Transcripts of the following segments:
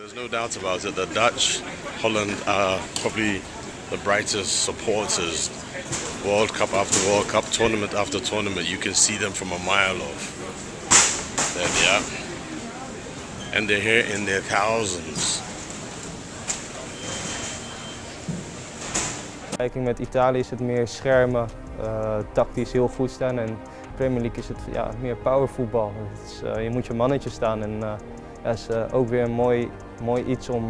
There's no doubt about it. The Dutch, Holland are probably the brightest supporters. World Cup after World Cup, tournament after tournament, you can see them from a mile off. There they are. And they're here in their thousands. Vergelijking met Italië is het meer schermen, tactisch heel goed staan en Premier League is het meer powervoetbal. Je moet je mannetje staan en dat is ook weer een mooi iets om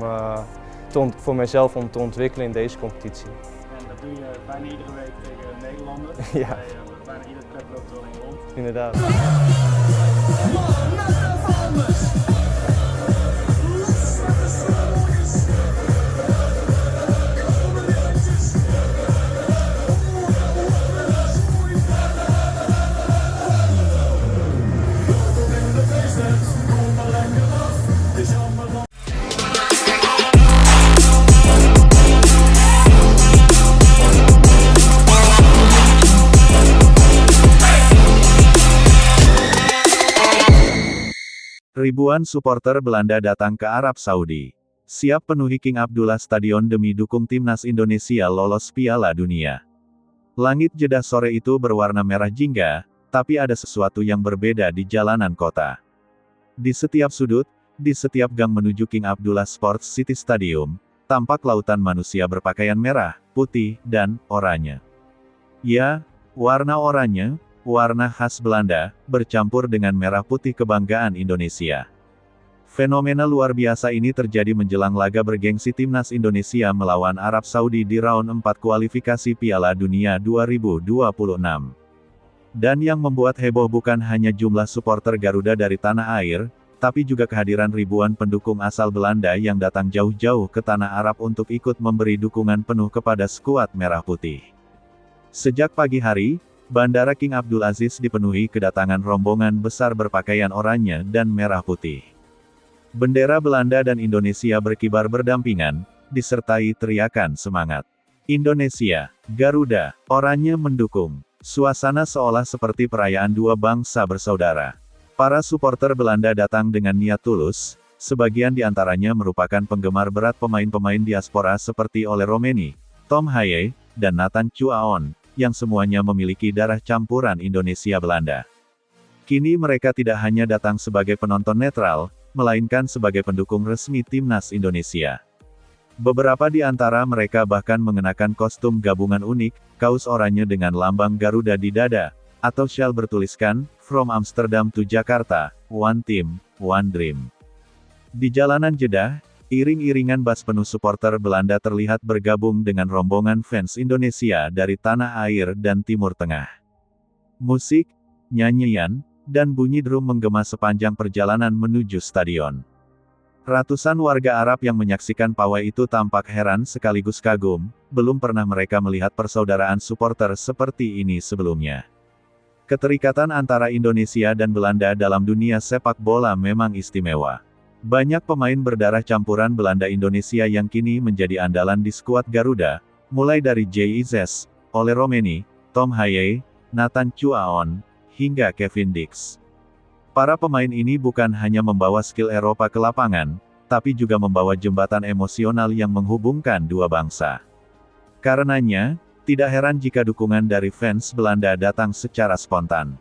voor mezelf om te ontwikkelen in deze competitie. En dat doe je bijna iedere week tegen Nederlanders. Ja. Bijna iedere club loopt er wel in rond. Inderdaad. Ribuan supporter Belanda datang ke Arab Saudi. Siap penuhi King Abdullah Stadion demi dukung timnas Indonesia lolos Piala Dunia. Langit Jeddah sore itu berwarna merah jingga, tapi ada sesuatu yang berbeda di jalanan kota. Di setiap sudut, di setiap gang menuju King Abdullah Sports City Stadium, tampak lautan manusia berpakaian merah, putih, dan oranye. Ya, warna oranye, warna khas Belanda, bercampur dengan merah putih kebanggaan Indonesia. Fenomena luar biasa ini terjadi menjelang laga bergengsi timnas Indonesia melawan Arab Saudi di round 4 kualifikasi Piala Dunia 2026. Dan yang membuat heboh bukan hanya jumlah supporter Garuda dari tanah air, tapi juga kehadiran ribuan pendukung asal Belanda yang datang jauh-jauh ke tanah Arab untuk ikut memberi dukungan penuh kepada skuad merah putih. Sejak pagi hari, Bandara King Abdul Aziz dipenuhi kedatangan rombongan besar berpakaian oranye dan merah putih. Bendera Belanda dan Indonesia berkibar berdampingan, disertai teriakan semangat. Indonesia, Garuda, oranye mendukung. Suasana seolah seperti perayaan dua bangsa bersaudara. Para supporter Belanda datang dengan niat tulus, sebagian di antaranya merupakan penggemar berat pemain-pemain diaspora seperti Ole Romeni, Tom Haye, dan Nathan Chuaon, yang semuanya memiliki darah campuran Indonesia-Belanda. Kini mereka tidak hanya datang sebagai penonton netral, melainkan sebagai pendukung resmi timnas Indonesia. Beberapa di antara mereka bahkan mengenakan kostum gabungan unik, kaos oranye dengan lambang Garuda di dada, atau syal bertuliskan, From Amsterdam to Jakarta, One Team, One Dream. Di jalanan Jeddah, iring-iringan bas penuh supporter Belanda terlihat bergabung dengan rombongan fans Indonesia dari tanah air dan Timur Tengah. Musik, nyanyian, dan bunyi drum menggema sepanjang perjalanan menuju stadion. Ratusan warga Arab yang menyaksikan pawai itu tampak heran sekaligus kagum, belum pernah mereka melihat persaudaraan supporter seperti ini sebelumnya. Keterikatan antara Indonesia dan Belanda dalam dunia sepak bola memang istimewa. Banyak pemain berdarah campuran Belanda-Indonesia yang kini menjadi andalan di skuad Garuda, mulai dari JIZ, Ole Romeni, Tom Haye, Nathan Chuaon, hingga Kevin Dix. Para pemain ini bukan hanya membawa skill Eropa ke lapangan, tapi juga membawa jembatan emosional yang menghubungkan dua bangsa. Karenanya, tidak heran jika dukungan dari fans Belanda datang secara spontan.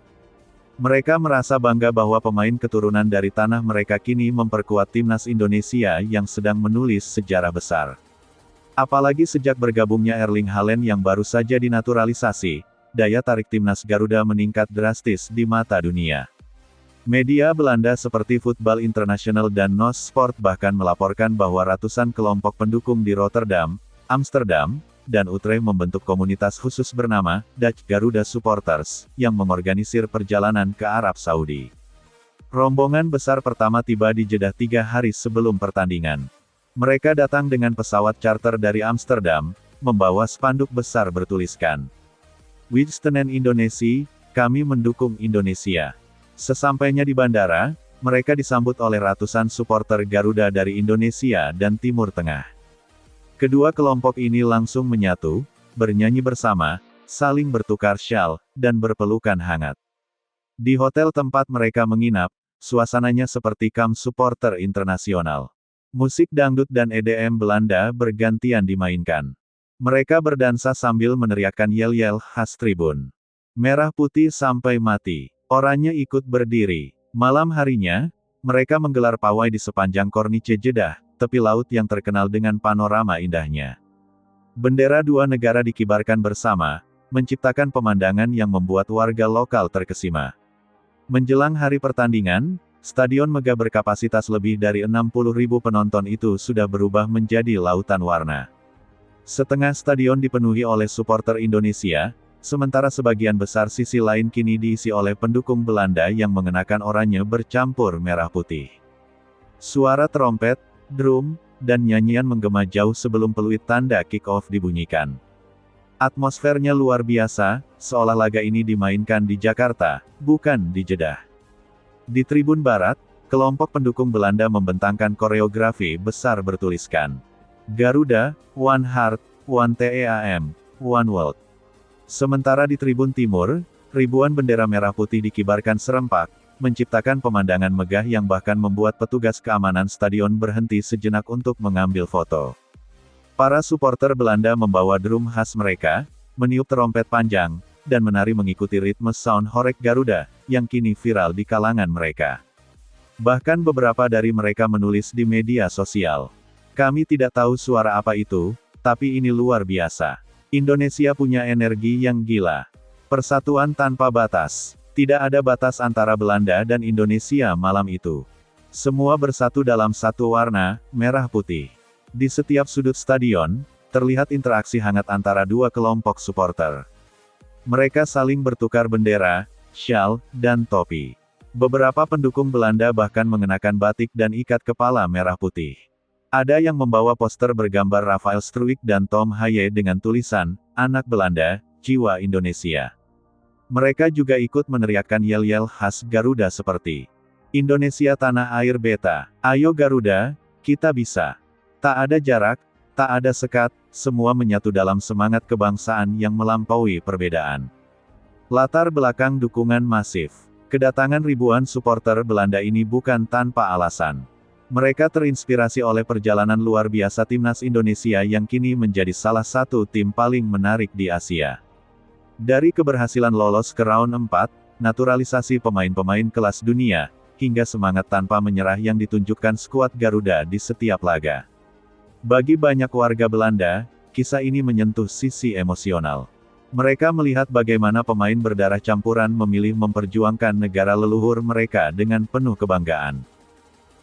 Mereka merasa bangga bahwa pemain keturunan dari tanah mereka kini memperkuat timnas Indonesia yang sedang menulis sejarah besar. Apalagi sejak bergabungnya Erling Haaland yang baru saja dinaturalisasi, daya tarik timnas Garuda meningkat drastis di mata dunia. Media Belanda seperti Voetbal International dan NOS Sport bahkan melaporkan bahwa ratusan kelompok pendukung di Rotterdam, Amsterdam, dan Utrecht membentuk komunitas khusus bernama Dutch Garuda Supporters, yang mengorganisir perjalanan ke Arab Saudi. Rombongan besar pertama tiba di Jeddah 3 hari sebelum pertandingan. Mereka datang dengan pesawat charter dari Amsterdam, membawa spanduk besar bertuliskan, "We stand Indonesia, kami mendukung Indonesia." Sesampainya di bandara, mereka disambut oleh ratusan supporter Garuda dari Indonesia dan Timur Tengah. Kedua kelompok ini langsung menyatu, bernyanyi bersama, saling bertukar syal, dan berpelukan hangat. Di hotel tempat mereka menginap, suasananya seperti kamp supporter internasional. Musik dangdut dan EDM Belanda bergantian dimainkan. Mereka berdansa sambil meneriakkan yel-yel khas tribun. Merah putih sampai mati. Oranye ikut berdiri. Malam harinya, mereka menggelar pawai di sepanjang Kornice Jeddah, tepi laut yang terkenal dengan panorama indahnya. Bendera dua negara dikibarkan bersama, menciptakan pemandangan yang membuat warga lokal terkesima. Menjelang hari pertandingan, Stadion megah berkapasitas lebih dari 60.000 penonton itu sudah berubah menjadi lautan warna. Setengah stadion dipenuhi oleh supporter Indonesia, sementara sebagian besar sisi lain kini diisi oleh pendukung Belanda yang mengenakan oranye bercampur merah putih. Suara trompet, drum, dan nyanyian menggema jauh sebelum peluit tanda kick-off dibunyikan. Atmosfernya luar biasa, seolah laga ini dimainkan di Jakarta, bukan di Jeddah. Di tribun barat, kelompok pendukung Belanda membentangkan koreografi besar bertuliskan Garuda, One Heart, One Team, One World. Sementara di tribun timur, ribuan bendera merah putih dikibarkan serempak, menciptakan pemandangan megah yang bahkan membuat petugas keamanan stadion berhenti sejenak untuk mengambil foto. Para supporter Belanda membawa drum khas mereka, meniup trompet panjang, dan menari mengikuti ritme sound horeg Garuda, yang kini viral di kalangan mereka. Bahkan beberapa dari mereka menulis di media sosial. Kami tidak tahu suara apa itu, tapi ini luar biasa. Indonesia punya energi yang gila. Persatuan tanpa batas. Tidak ada batas antara Belanda dan Indonesia malam itu. Semua bersatu dalam satu warna, merah putih. Di setiap sudut stadion, terlihat interaksi hangat antara dua kelompok supporter. Mereka saling bertukar bendera, syal, dan topi. Beberapa pendukung Belanda bahkan mengenakan batik dan ikat kepala merah putih. Ada yang membawa poster bergambar Rafael Struijk dan Tom Haye dengan tulisan, "Anak Belanda, Jiwa Indonesia." Mereka juga ikut meneriakkan yel-yel khas Garuda seperti, "Indonesia tanah air beta, ayo Garuda, kita bisa." Tak ada jarak, tak ada sekat, semua menyatu dalam semangat kebangsaan yang melampaui perbedaan. Latar belakang dukungan masif. Kedatangan ribuan supporter Belanda ini bukan tanpa alasan. Mereka terinspirasi oleh perjalanan luar biasa timnas Indonesia yang kini menjadi salah satu tim paling menarik di Asia. Dari keberhasilan lolos ke round 4, naturalisasi pemain-pemain kelas dunia, hingga semangat tanpa menyerah yang ditunjukkan skuad Garuda di setiap laga. Bagi banyak warga Belanda, kisah ini menyentuh sisi emosional. Mereka melihat bagaimana pemain berdarah campuran memilih memperjuangkan negara leluhur mereka dengan penuh kebanggaan.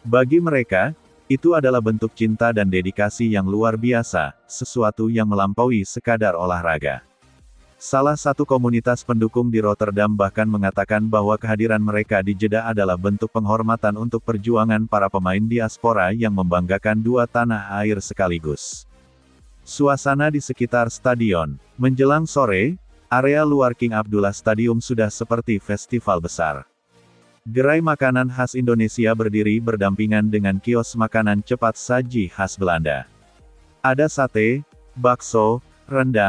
Bagi mereka, itu adalah bentuk cinta dan dedikasi yang luar biasa, sesuatu yang melampaui sekadar olahraga. Salah satu komunitas pendukung di Rotterdam bahkan mengatakan bahwa kehadiran mereka di Jeddah adalah bentuk penghormatan untuk perjuangan para pemain diaspora yang membanggakan dua tanah air sekaligus. Suasana di sekitar stadion. Menjelang sore, area luar King Abdullah Stadium sudah seperti festival besar. Gerai makanan khas Indonesia berdiri berdampingan dengan kios makanan cepat saji khas Belanda. Ada sate, bakso, rendang,